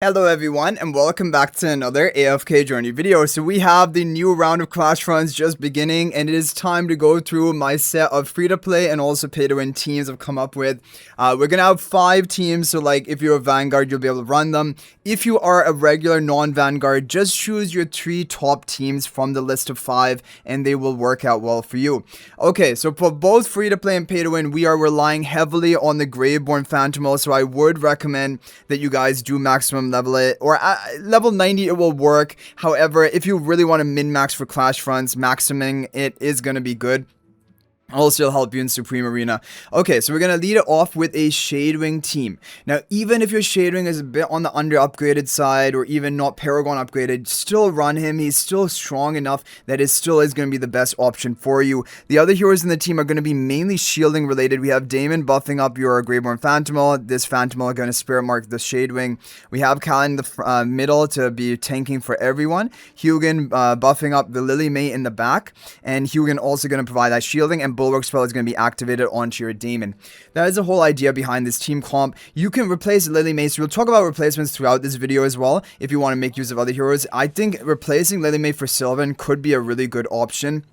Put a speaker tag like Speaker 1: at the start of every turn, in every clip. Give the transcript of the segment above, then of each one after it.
Speaker 1: Hello everyone and welcome back to another AFK journey video. So we have the new round of Clashfronts just beginning and it is time to go through my set of free-to-play and also pay-to-win teams I've come up with. We're gonna have 5 teams, so like if you're a Vanguard you'll be able to run them. If you are a regular non-Vanguard, just choose your 3 top teams from the list of 5 and they will work out well for you. Okay, so for both free-to-play and pay-to-win we are relying heavily on the Graveborn Phantom, so I would recommend that you guys do maximum level it, or level 90 it will work. However, if you really want to min-max for Clashfronts, maximing it is going to be good. Also, it'll help you in Supreme Arena. Okay, so we're going to lead it off with a Shadewing team. Now, even if your Shadewing is a bit on the under-upgraded side, or even not Paragon upgraded, still run him. He's still strong enough that it still is going to be the best option for you. The other heroes in the team are going to be mainly shielding related. We have Damon buffing up your Graveborn Phantom. This Phantom are going to Spirit Mark the Shadewing. We have Cal in the middle to be tanking for everyone. Hugin buffing up the Lily May in the back. And Hugin also going to provide that shielding, and Bulwark spell is going to be activated onto your Damon. That is the whole idea behind this team comp. You can replace Lily May, so we'll talk about replacements throughout this video as well if you want to make use of other heroes. I think replacing Lily May for Silven could be a really good option.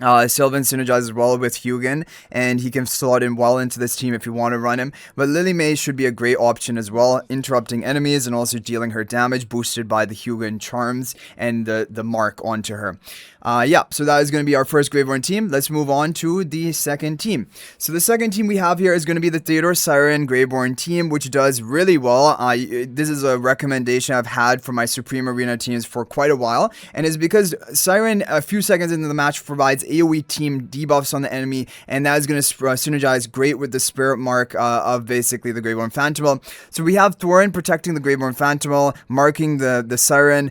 Speaker 1: Silven synergizes well with Hugin, and he can slot in well into this team if you want to run him. But Lily May should be a great option as well, interrupting enemies and also dealing her damage, boosted by the Hugin charms and the mark onto her. Yeah, so that is going to be our first Graveborn team. Let's move on to the second team. So the second team we have here is going to be the Theodore Siren Graveborn team, which does really well. This is a recommendation I've had for my Supreme Arena teams for quite a while, and it's because Siren, a few seconds into the match, provides AoE team debuffs on the enemy, and that is going to synergize great with the Spirit Mark of basically the Graveborn Phantom. So we have Thorin protecting the Graveborn Phantom, marking the Siren.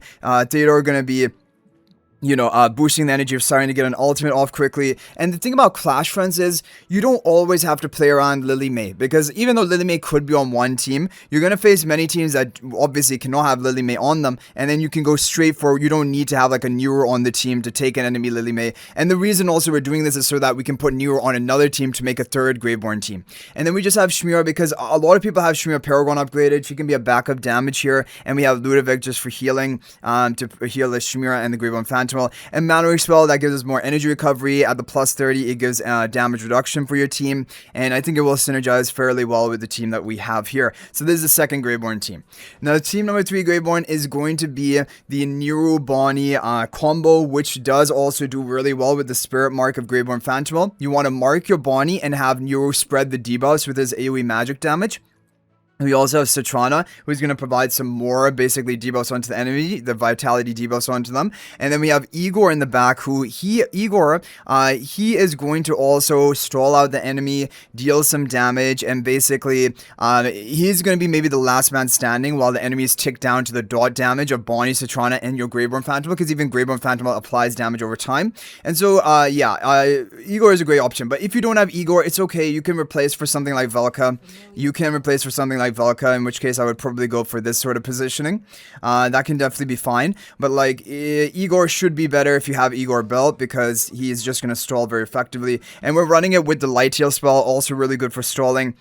Speaker 1: Theodore going to be boosting the energy of Siren to get an ultimate off quickly. And the thing about Clashfronts is you don't always have to play around Lily May, because even though Lily May could be on one team, you're going to face many teams that obviously cannot have Lily May on them, and then you can go straight for, you don't need to have like a Newer on the team to take an enemy Lily May. And the reason also we're doing this is so that we can put Newer on another team to make a third Graveborn team. And then we just have Shmira, because a lot of people have Shmira Paragon upgraded. She can be a backup damage here, and we have Ludovic just for healing, to heal the Shmira and the Graveborn Phantom. And Manorik spell, that gives us more energy recovery. At the plus 30, it gives damage reduction for your team, and I think it will synergize fairly well with the team that we have here. So this is the second Graveborn team. Now team number 3 Graveborn is going to be the Nero Bonnie combo, which does also do really well with the Spirit Mark of Graveborn Phantom. You want to mark your Bonnie and have Nero spread the debuffs with his AoE magic damage. We also have Citrana, who's going to provide some more basically debuffs onto the enemy, the vitality debuffs onto them. And then we have Igor in the back, who he is going to also stall out the enemy, deal some damage, and basically he's going to be maybe the last man standing while the enemies tick down to the dot damage of Bonnie, Citrana, and your Graveborn Phantom, because even Graveborn Phantom applies damage over time. And so Igor is a great option. But if you don't have Igor, it's okay. You can replace for something like Velka. In which case I would probably go for this sort of positioning. That can definitely be fine, but like Igor should be better if you have Igor Belt, because he is just going to stall very effectively, and we're running it with the Light Tail spell, also really good for stalling.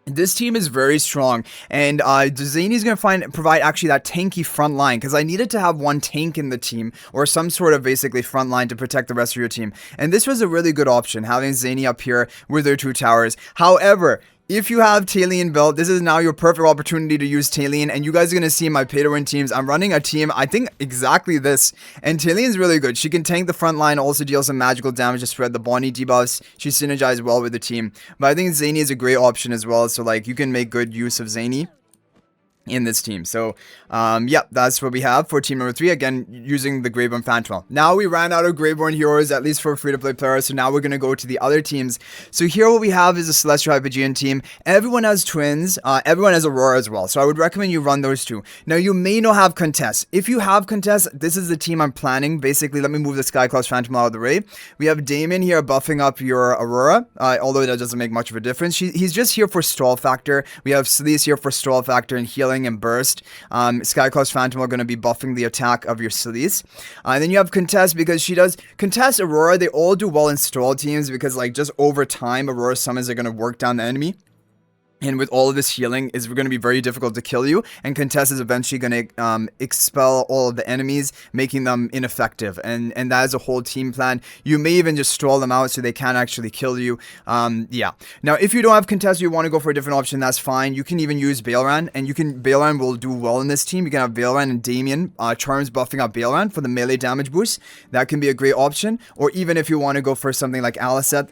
Speaker 1: This team is very strong, and Zany is going to provide actually that tanky front line, because I needed to have one tank in the team, or some sort of basically front line to protect the rest of your team. And this was a really good option, having Zany up here with their 2 towers. However, if you have Talion Belt, this is now your perfect opportunity to use Talion, and you guys are going to see my pay-to-win teams. I'm running a team, I think exactly this, and Talion's really good. She can tank the front line, also deal some magical damage to spread the Bonnie debuffs. She synergizes well with the team, but I think Zany is a great option as well, so like you can make good use of Zany in this team. So yeah, that's what we have for team number 3, again using the Graveborn Phantom. Now we ran out of Graveborn heroes, at least for free-to-play players, so now we're going to go to the other teams. So here what we have is a Celestial Hypogean team. Everyone has twins, everyone has Aurora as well, so I would recommend you run those 2. Now you may not have Contess. If you have Contess, this is the team I'm planning. Basically, let me move the Skyclaws Phantom out of the way. We have Damon here buffing up your Aurora, although that doesn't make much of a difference. He's just here for stall factor. We have Celeste here for stall factor and healing and burst. Skyclaws Phantom are going to be buffing the attack of your Celeste. And then you have Contest, because she does Contest, Aurora, they all do well in stall teams, because like just over time Aurora summons are going to work down the enemy. And with all of this healing, it's going to be very difficult to kill you. And Contest is eventually going to expel all of the enemies, making them ineffective. And that is a whole team plan. You may even just stall them out so they can't actually kill you. Yeah. Now, if you don't have Contest, you want to go for a different option, that's fine. You can even use Baelran. And Baelran will do well in this team. You can have Baelran and Damien. Charms buffing up Baelran for the melee damage boost. That can be a great option. Or even if you want to go for something like Alicet,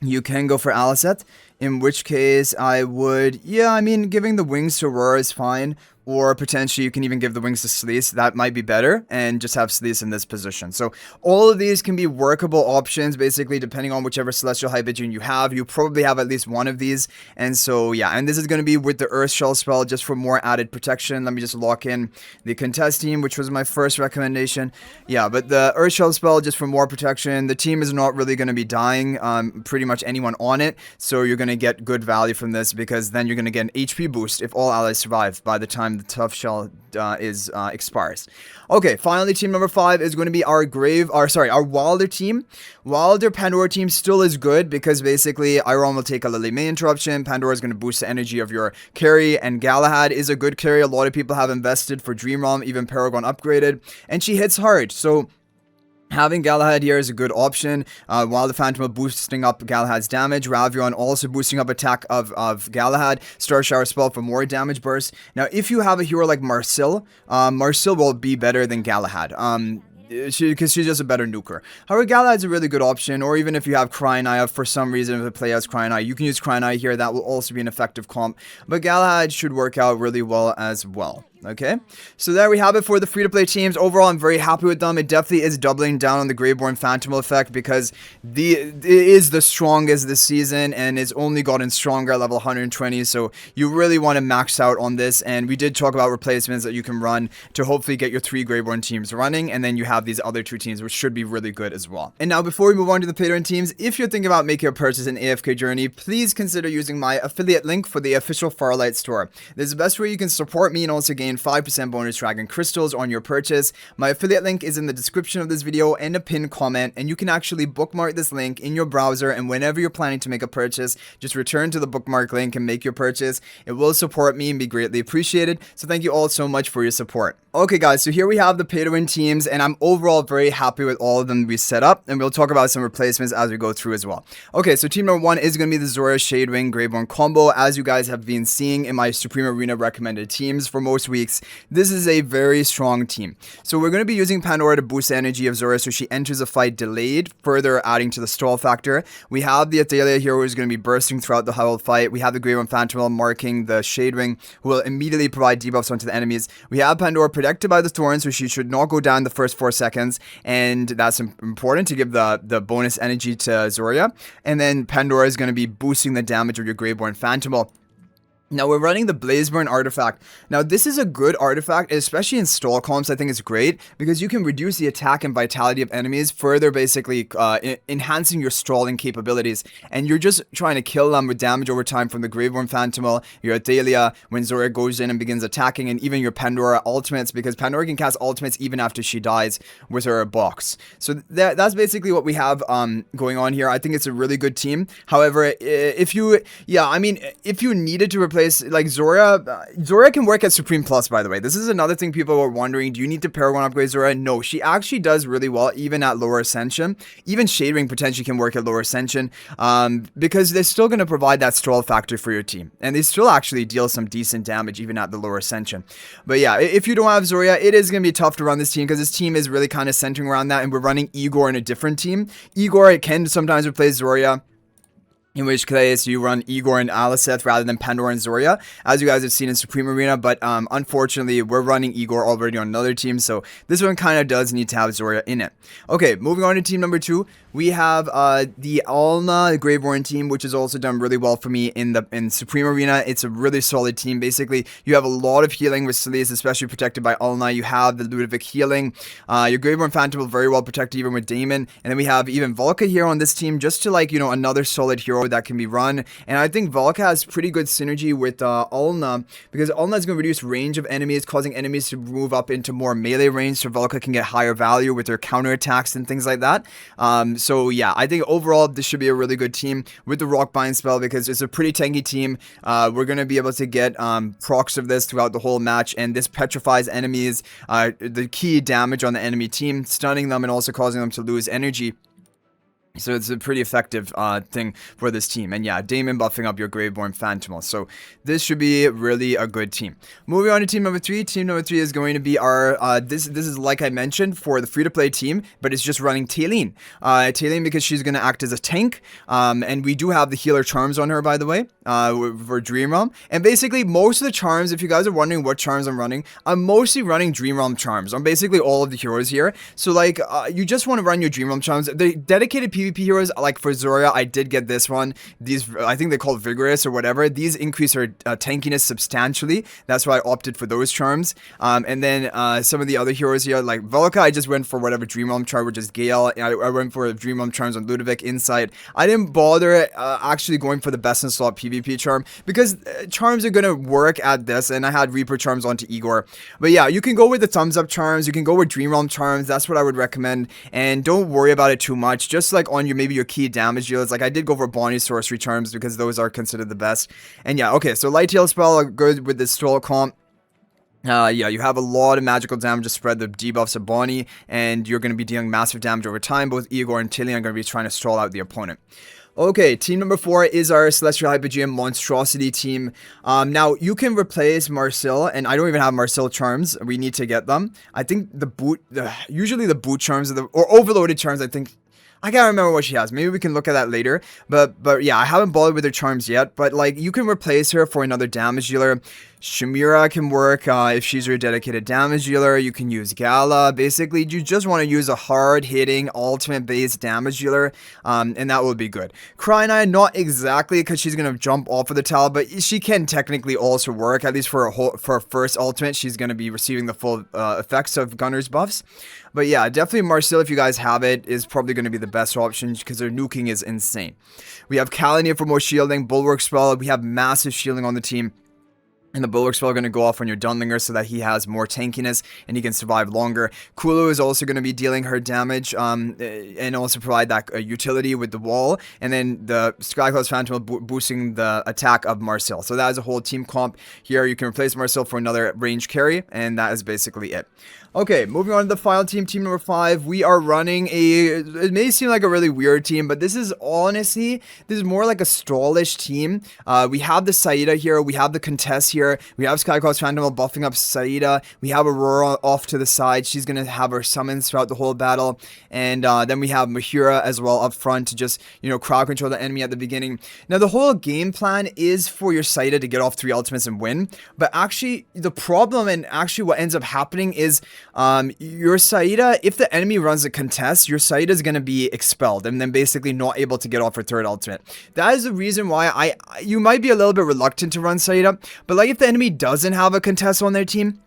Speaker 1: you can go for Alicet, in which case I would, yeah, I mean, giving the wings to Aurora is fine, or potentially you can even give the wings to Sleece. That might be better, and just have Sleece in this position. So all of these can be workable options, basically, depending on whichever Celestial Hybidian you have. You probably have at least one of these, and so, yeah, and this is going to be with the Earth Shell spell, just for more added protection. Let me just lock in the Contest team, which was my first recommendation. Yeah, but the Earth Shell spell, just for more protection. The team is not really going to be dying, pretty much anyone on it, so you're going to get good value from this, because then you're going to get an HP boost if all allies survive by the time the Tough Shell expires. Okay, finally, team number 5 is going to be our Wilder team. Wilder Pandora team still is good, because basically Iron will take a Lily May interruption. Pandora is going to boost the energy of your carry, and Galahad is a good carry. A lot of people have invested for Dream Realm, even Paragon upgraded, and she hits hard. So having Galahad here is a good option, while the Phantom boosting up Galahad's damage. Ravion also boosting up attack of Galahad. Star Shower spell for more damage burst. Now, if you have a hero like Marcel, Marcel will be better than Galahad. Because she's just a better nuker. However, Galahad's a really good option, or even if you have Cryonaya, for some reason, if it play as Cryonaya, you can use Cryonaya here. That will also be an effective comp. But Galahad should work out really well as well. Okay, so there we have it for the free-to-play teams. Overall, I'm very happy with them. It definitely is doubling down on the Greyborn Phantom effect, because it is the strongest this season, and it's only gotten stronger at level 120, so you really want to max out on this. And we did talk about replacements that you can run to hopefully get your 3 Greyborn teams running, and then you have these other 2 teams, which should be really good as well. And now, before we move on to the Patreon teams, if you're thinking about making a purchase in AFK Journey, please consider using my affiliate link for the official Farlight Store. This is the best way you can support me and also gain 5% bonus dragon crystals on your purchase. My affiliate link is in the description of this video and a pinned comment, and you can actually bookmark this link in your browser, and whenever you're planning to make a purchase, just return to the bookmark link and make your purchase. It will support me and be greatly appreciated, so thank you all so much for your support. Okay guys, so here we have the pay-to-win teams, and I'm overall very happy with all of them we set up, and we'll talk about some replacements as we go through as well. Okay, so team number 1 is going to be the Zora Shadewing Greyborn combo, as you guys have been seeing in my Supreme Arena recommended teams for most weeks. This is a very strong team. So we're going to be using Pandora to boost the energy of Zora so she enters a fight delayed, further adding to the stall factor. We have the Athalia here, who is going to be bursting throughout the whole fight. We have the Greyborn Phantom marking the Shadewing, who will immediately provide debuffs onto the enemies. We have Pandora protected by the Thorns, so she should not go down the first 4 seconds, and that's important to give the bonus energy to Zoria. And then Pandora is going to be boosting the damage of your Greyborn Phantom. Now, we're running the Blazeburn artifact. Now, this is a good artifact, especially in stall comps. I think it's great, because you can reduce the attack and vitality of enemies, further basically enhancing your stalling capabilities. And you're just trying to kill them with damage over time from the Greyborn Phantom, your Athalia, when Zora goes in and begins attacking, and even your Pandora ultimates, because Pandora can cast ultimates even after she dies with her box. So that's basically what we have going on here. I think it's a really good team. However, if you needed to replace, like Zora can work at Supreme Plus, by the way. This is another thing people were wondering. Do you need to Paragon upgrade Zora? No, she actually does really well even at lower Ascension. Even Shadewing potentially can work at lower Ascension, because they're still going to provide that stall factor for your team, and they still actually deal some decent damage even at the lower Ascension. But yeah, if you don't have Zora, it is going to be tough to run this team, because this team is really kind of centering around that, and we're running Igor in a different team. Igor can sometimes replace Zora, in which case you run Igor and Alicet rather than Pandora and Zoria, as you guys have seen in Supreme Arena. But unfortunately, we're running Igor already on another team, so this one kind of does need to have Zoria in it. Okay, moving on to team number 2, we have the Alna Greyborn team, which has also done really well for me in Supreme Arena. It's a really solid team. Basically, you have a lot of healing with Celeste, especially protected by Alna. You have the Ludovic healing. Your Greyborn Phantom will very well protect even with Damon. And then we have even Volka here on this team, just to, like, you know, another solid hero hero that can be run. And I think Valka has pretty good synergy with Ulna, because Ulna is going to reduce range of enemies, causing enemies to move up into more melee range, so Valka can get higher value with their counterattacks and things like that. So yeah, I think overall this should be a really good team with the Rockbind spell, because it's a pretty tanky team. We're going to be able to get procs of this throughout the whole match, and this petrifies enemies, the key damage on the enemy team, stunning them and also causing them to lose energy. So it's a pretty effective thing for this team. And yeah, Damon buffing up your Graveborn Phantomal. So this should be really a good team. Moving on to team number 3. Team number 3 is going to be our, this is like I mentioned for the free-to-play team, but it's just running Taylene. Taylene, because she's going to act as a tank. And we do have the healer charms on her, by the way, for Dream Realm. And basically, most of the charms, if you guys are wondering what charms I'm running, I'm mostly running Dream Realm charms on basically all of the heroes here. So like, you just want to run your Dream Realm charms. The dedicated PvP heroes, like for Zoria, I did get this one. These, I think they call it Vigorous or whatever. These increase her tankiness substantially. That's why I opted for those charms. And then some of the other heroes here, like Velka, I just went for whatever Dream Realm charm, which is Gale. I went for Dream Realm charms on Ludovic Insight. I didn't bother actually going for the best in slot PvP charm, because charms are gonna work at this, and I had Reaper charms onto Igor. But yeah, you can go with the thumbs up charms, you can go with Dream Realm charms. That's what I would recommend, and don't worry about it too much. Just like on your maybe your key damage dealers, like I did go for Bonnie sorcery charms because those are considered the best. And yeah, okay, so light tail spell good with this Stroll comp. Yeah, you have a lot of magical damage to spread the debuffs of Bonnie, and you're going to be dealing massive damage over time. Both Igor and Tilly are going to be trying to stroll out the opponent. Okay, team number 4 is our Celestial Hypogeum Monstrosity team. Now, you can replace Marcel, and I don't even have Marcel charms. We need to get them. I think usually the boot charms, or overloaded charms, I think. I can't remember what she has. Maybe we can look at that later. But yeah, I haven't bothered with her charms yet. But like, you can replace her for another damage dealer. Shamira can work if she's your dedicated damage dealer. You can use Gala. Basically, you just want to use a hard-hitting, ultimate-based damage dealer, and that will be good. Krynai, not exactly, because she's going to jump off of the tower, but she can technically also work, at least for her first ultimate. She's going to be receiving the full effects of Gunner's buffs. But yeah, definitely Marcel, if you guys have it, is probably going to be the best option, because her nuking is insane. We have Kalinir for more shielding, Bulwark spell. We have massive shielding on the team. And the Bulwark spell are going to go off on your Dunlinger so that he has more tankiness and he can survive longer. Kulu is also going to be dealing her damage and also provide that utility with the wall. And then the Skycloud's Phantom boosting the attack of Marcel. So that is a whole team comp here. You can replace Marcel for another range carry, and that is basically it. Okay, moving on to the final team, team number 5. We are running it may seem like a really weird team, but this is honestly, this is more like a stallish team. We have the Saida here, we have the Contess here, we have Skycross Phantom buffing up Saida, we have Aurora off to the side, she's going to have her summons throughout the whole battle, and then we have Mahira as well up front to just, you know, crowd control the enemy at the beginning. Now, the whole game plan is for your Saida to get off 3 ultimates and win, but actually, the problem and actually what ends up happening is your Saida, if the enemy runs a contest, your Saida is going to be expelled and then basically not able to get off her 3rd ultimate. That is the reason why you might be a little bit reluctant to run Saida, but like if the enemy doesn't have a contest on their team,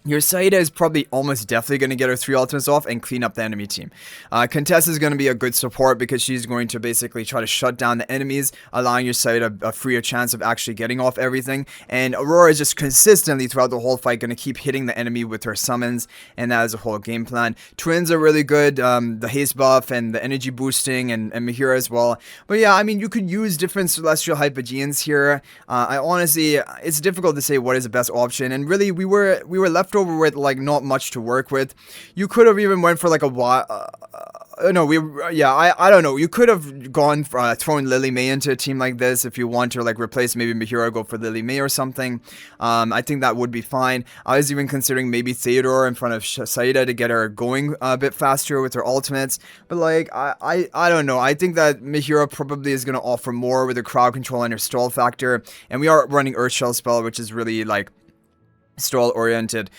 Speaker 1: your Saida is probably almost definitely going to get her 3 ultimates off and clean up the enemy team. Contest is going to be a good support because she's going to basically try to shut down the enemies, allowing your Saida a freer chance of actually getting off everything. And Aurora is just consistently throughout the whole fight going to keep hitting the enemy with her summons, and that is a whole game plan. Twins are really good, the haste buff and the energy boosting, and Mahira as well. But yeah, I mean, you could use different Celestial Hypogeans here. I honestly, it's difficult to say what is the best option, and really we were left over with like not much to work with. You could have even went for like a I don't know. You could have gone for throwing Lily May into a team like this if you want to like replace maybe Mahira, go for Lily May or something. I think that would be fine. I was even considering maybe Theodore in front of Saida to get her going a bit faster with her ultimates. But like I don't know. I think that Mahira probably is going to offer more with her crowd control and her stall factor. And we are running Earthshell spell, which is really like stall oriented.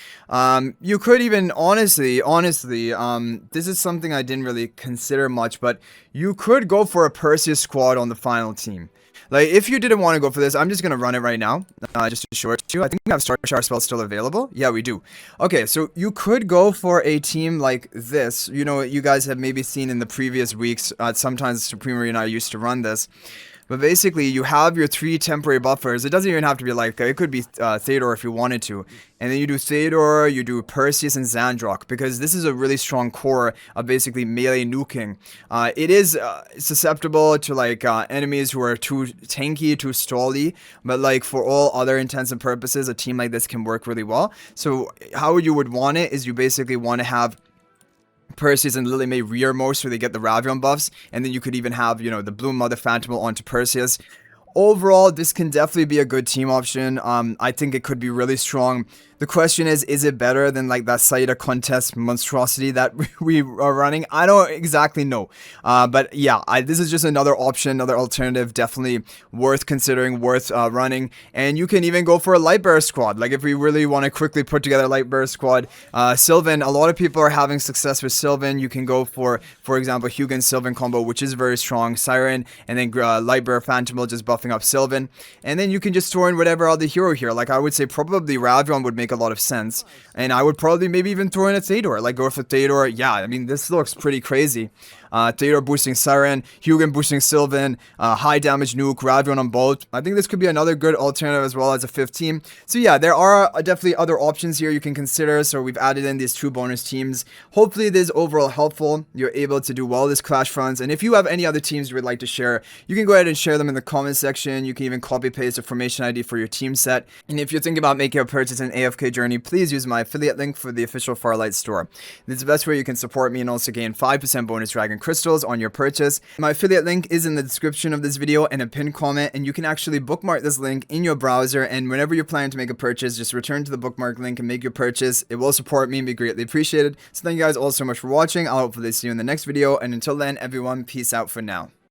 Speaker 1: You could even honestly, this is something I didn't really consider much, but you could go for a Perseus squad on the final team. Like, if you didn't want to go for this, I'm just going to run it right now, just to show it to you. I think we have Star Shower spell still available. Yeah, we do. Okay, so you could go for a team like this. You know, you guys have maybe seen in the previous weeks, sometimes Supreme Arena I used to run this. But basically, you have your 3 temporary buffers. It doesn't even have to be like it could be Theodore if you wanted to. And then you do Theodore, you do Perseus and Zandrock, because this is a really strong core of basically melee nuking. It is susceptible to like enemies who are too tanky, too stally, but like for all other intents and purposes, a team like this can work really well. So how you would want it is you basically want to have Perseus and Lily May rearmost so they get the Ravion buffs, and then you could even have, you know, the Blue Mother Phantom onto Perseus. Overall, this can definitely be a good team option. I think it could be really strong. The question is it better than like that Saida contest monstrosity that we are running? I don't exactly know. But yeah, this is just another option, another alternative, definitely worth considering, worth running. And you can even go for a Lightbearer squad. Like if we really want to quickly put together a Lightbearer squad, Silven, a lot of people are having success with Silven. You can go for example, Hugin Silven combo, which is very strong. Siren, and then Lightbearer Phantom just buffing up Silven. And then you can just throw in whatever other hero here. Like I would say probably Ravion would make a lot of sense, and I would probably maybe even throw in a Theodore, like go for Theodore. Yeah, I mean this looks pretty crazy. Theodore boosting Siren, Hugin boosting Silven, high damage nuke, Ravion on both. I think this could be another good alternative as well as a 5th team. So yeah, there are definitely other options here you can consider. So we've added in these 2 bonus teams. Hopefully this is overall helpful. You're able to do well this Clashfronts, and if you have any other teams you would like to share, you can go ahead and share them in the comment section. You can even copy paste the formation ID for your team set. And if you're thinking about making a purchase in AFK Journey, please use my affiliate link for the official Farlight Store. This is the best way you can support me and also gain 5% bonus dragon crystals on your purchase. My affiliate link is in the description of this video and a pinned comment, and you can actually bookmark this link in your browser, and whenever you're planning to make a purchase, just return to the bookmark link and make your purchase. It will support me and be greatly appreciated. So thank you guys all so much for watching. I'll hopefully see you in the next video, and until then everyone, peace out for now.